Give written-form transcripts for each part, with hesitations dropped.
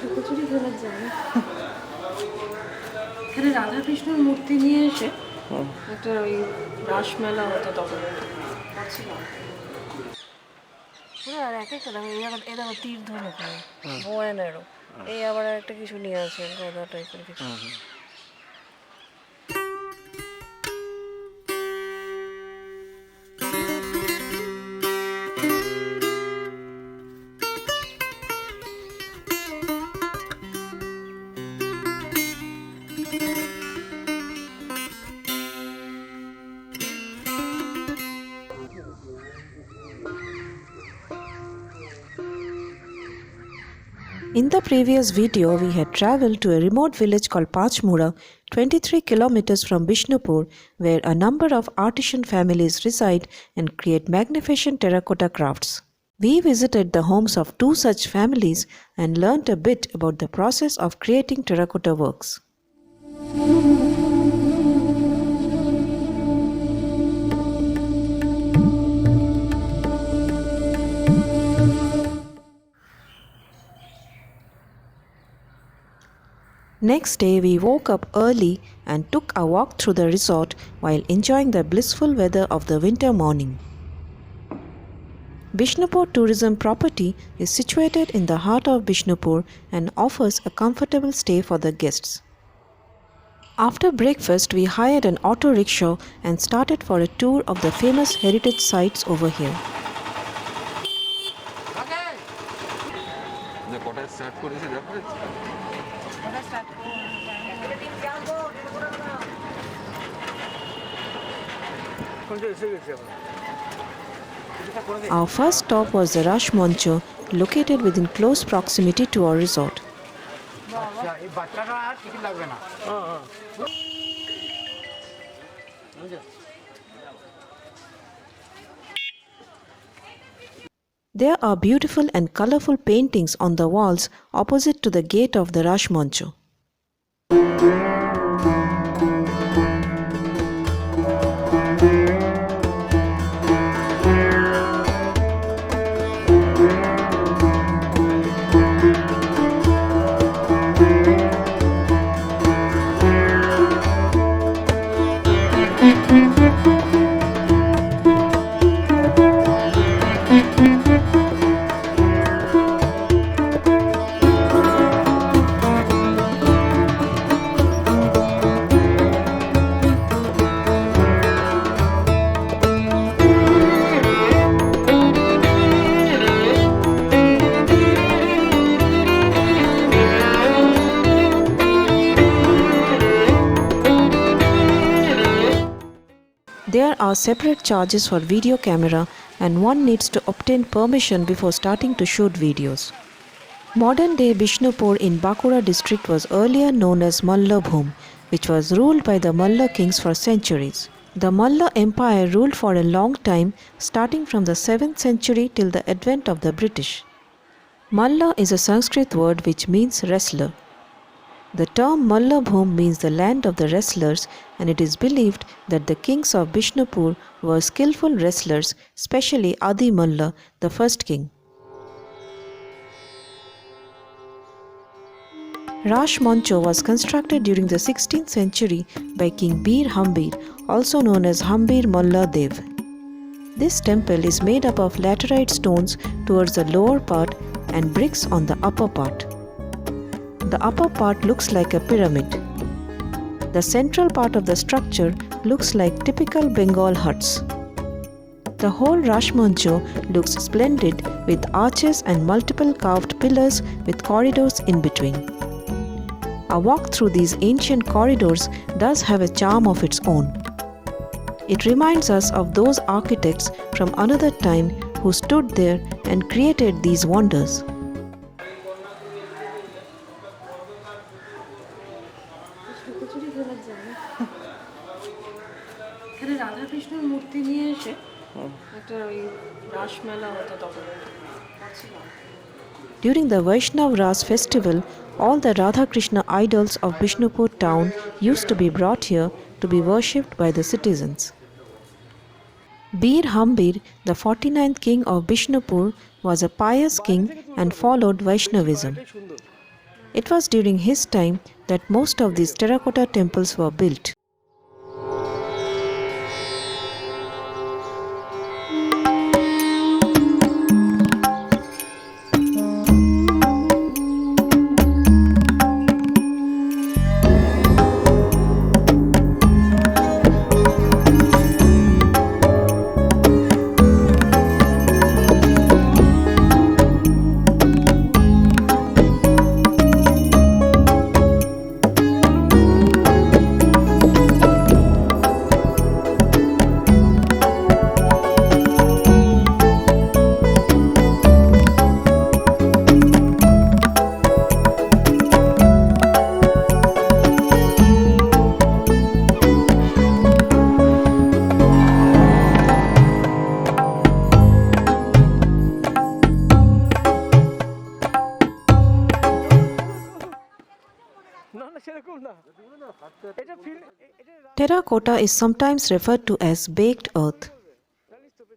লুকোচুরি খেলার জায়গা। এখানে রাধাকৃষ্ণের মূর্তি নিয়ে এসে একটা ওই রাসমেলা হতো তখন ছিলাম। পুরো আর এক একটা দেখো এই দেখো তীর ধনুক নেই, বয়ানেরও এই আবার একটা কিছু নিয়ে আছে গদা টাইপের কিছু। In the previous video, we had traveled to a remote village called Pachmura, 23 kilometers from Bishnupur, where a number of artisan families reside and create magnificent terracotta crafts. We visited the homes of 2 such families and learnt a bit about the process of creating terracotta works. Next day, we woke up early and took a walk through the resort while enjoying the blissful weather of the winter morning. Bishnupur Tourism Property is situated in the heart of Bishnupur and offers a comfortable stay for the guests. After breakfast, we hired an auto rickshaw and started for a tour of the famous heritage sites over here. Our first stop was the Rush Moncho, located within close proximity to our resort. There are beautiful and colorful paintings on the walls opposite to the gate of the Rush Moncho. There are separate charges for video camera and one needs to obtain permission before starting to shoot videos. Modern day Bishnupur in Bakura district was earlier known as Mallabhum, which was ruled by the Malla kings for centuries. The Malla Empire ruled for a long time, starting from the 7th century till the advent of the British. Malla is a Sanskrit word which means wrestler. The term Mallabhum means the land of the wrestlers, and it is believed that the kings of Bishnupur were skillful wrestlers, especially Adi Malla, the first king. Rash Moncho was constructed during the 16th century by King Bir Hambir, also known as Hambir Malla Dev. This temple is made up of laterite stones towards the lower part and bricks on the upper part. The upper part looks like a pyramid. The central part of the structure looks like typical Bengal huts. The whole Rash Moncho looks splendid with arches and multiple carved pillars with corridors in between. A walk through these ancient corridors does have a charm of its own. It reminds us of those architects from another time who stood there and created these wonders. লুকোচুরি খেলার জায়গা। এখানে রাধাকৃষ্ণের মূর্তি নিয়ে এসে একটা ওই রাসমেলা হতো তখন ছিলাম। During the Vaishnav Ras festival, all the Radha Krishna idols of Bishnupur town used to be brought here to be worshipped by the citizens. Bir Hambir, the 49th king of Bishnupur, was a pious king and followed Vaishnavism. It was during his time that most of these terracotta temples were built. Terracotta is sometimes referred to as baked earth.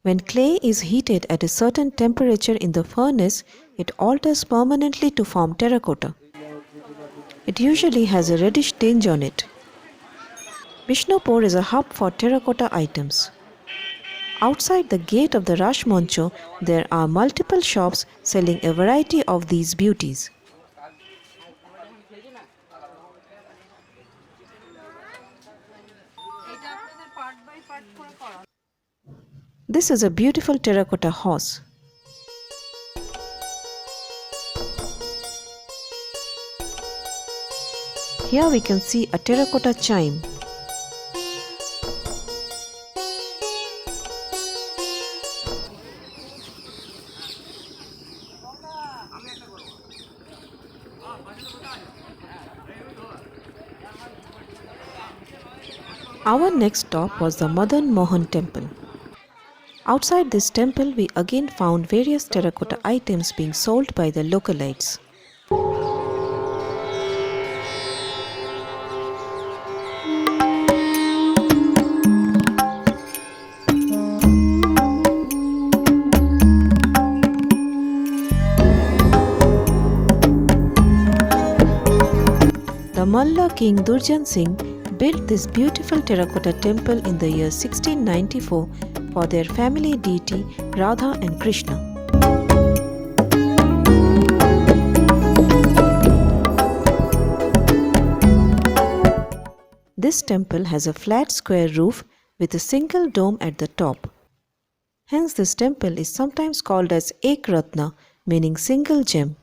When clay is heated at a certain temperature in the furnace, it alters permanently to form terracotta. It usually has a reddish tinge on it. Bishnupur is a hub for terracotta items. Outside the gate of the Rash Moncho, there are multiple shops selling a variety of these beauties. This is a beautiful terracotta horse. Here we can see a terracotta chime. Our next stop was the Madan Mohan temple. Outside this temple, we again found various terracotta items being sold by the localites. The Malla king Durjan Singh built this beautiful terracotta temple in the year 1694 for their family deity Radha and Krishna. This temple has a flat square roof with a single dome at the top. Hence this temple is sometimes called as Ek Ratna, meaning single gem.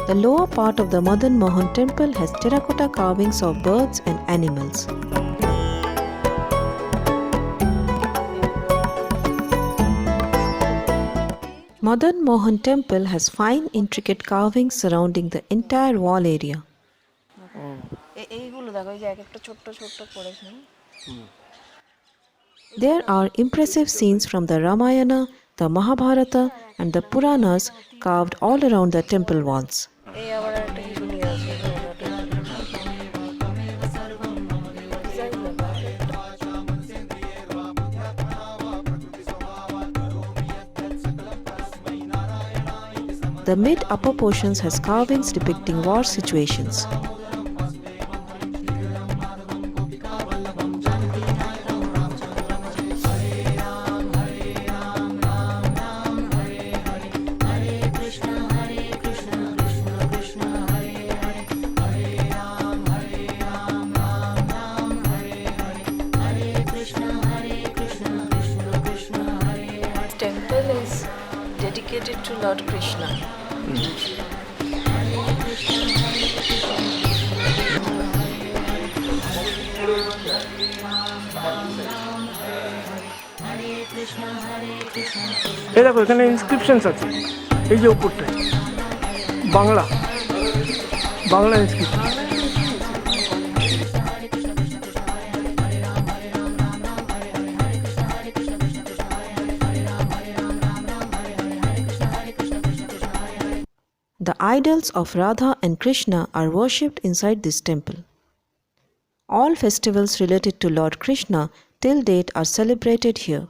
The lower part of the Madan Mohan temple has terracotta carvings of birds and animals. Madan Mohan temple has fine intricate carvings surrounding the entire wall area. There are impressive scenes from the Ramayana, the Mahabharata and the Puranas carved all around the temple walls. The mid-upper portions has carvings depicting war situations. Temple is dedicated to Lord Krishna. এই দেখো এখানে inscriptions আছে, এই যে উপরটায় Bangla inscription. The idols of Radha and Krishna are worshipped inside this temple. All festivals related to Lord Krishna till date are celebrated here.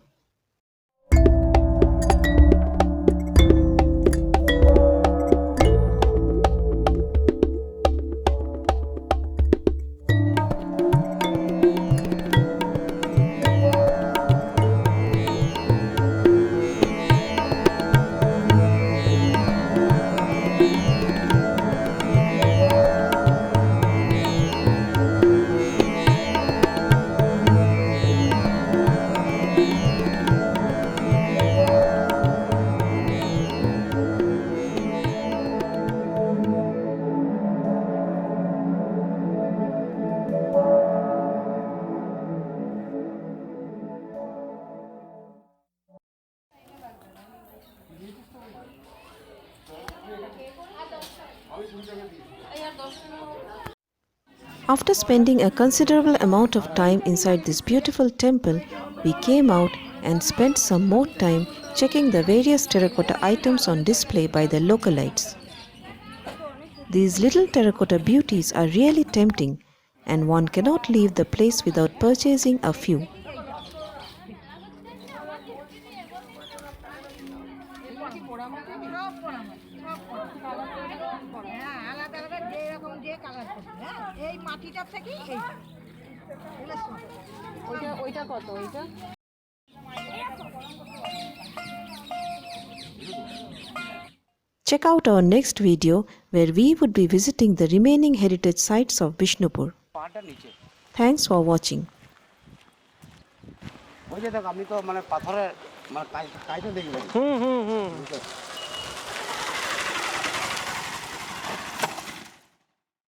After spending a considerable amount of time inside this beautiful temple, we came out and spent some more time checking the various terracotta items on display by the localites. These little terracotta beauties are really tempting, and one cannot leave the place without purchasing a few. Check out our next video where we would be visiting the remaining heritage sites of Bishnupur. Thanks for watching. Hmm hmm hmm